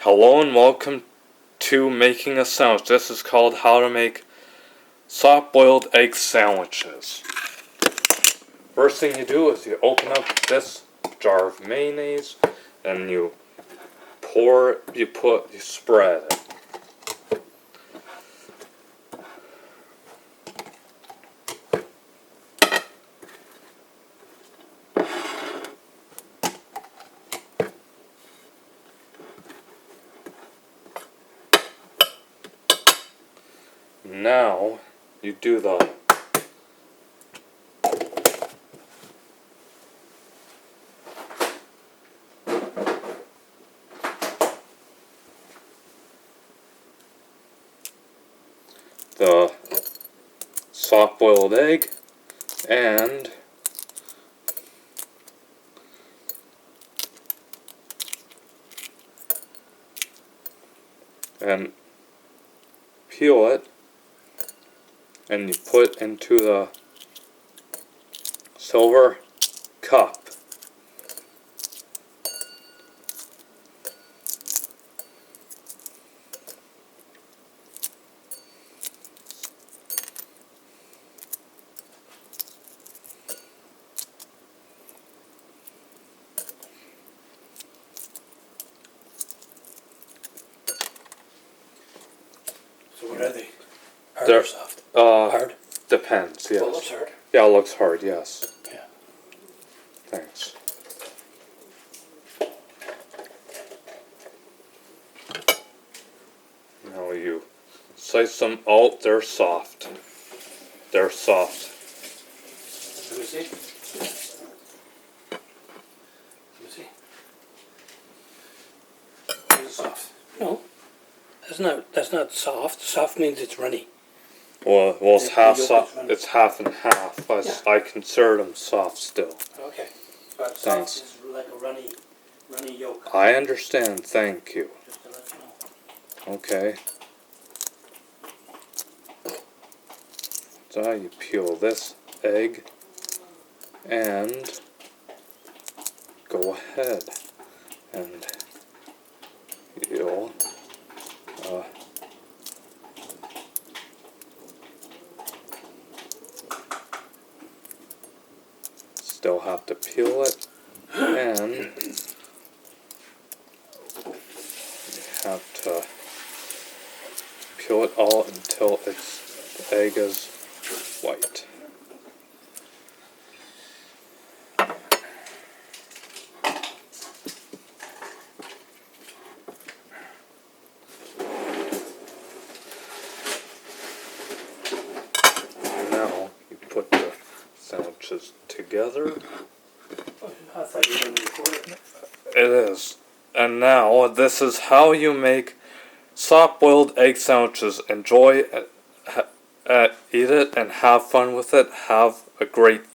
Hello and welcome to making a sandwich. This is called how to make soft-boiled egg sandwiches. First thing you do is you open up this jar of mayonnaise and you spread it. Now you do the soft-boiled egg and peel it and you put into the silver cup. So what are they? Hard or soft? Hard? Depends, yes. Well, it looks hard. Yeah, it looks hard, yes. Yeah. Thanks. Now you slice them. Oh, they're soft. They're soft. Let me see. Let me see. Is it soft? No. That's not soft. Soft means it's runny. Well, it's The half yolk soft. is runny. It's half and half, but Yeah. I consider them soft still. Okay. But Thanks. soft is like a runny yolk. I understand. Thank you. Just to let you know. Okay. So you peel this egg and go ahead and you'll still have to peel it and you have to peel it all until the egg is white. Now you put the sandwiches together. I thought you were going to record it. It is. And now this is how you make soft-boiled egg sandwiches. Enjoy, eat it, and have fun with it. Have a great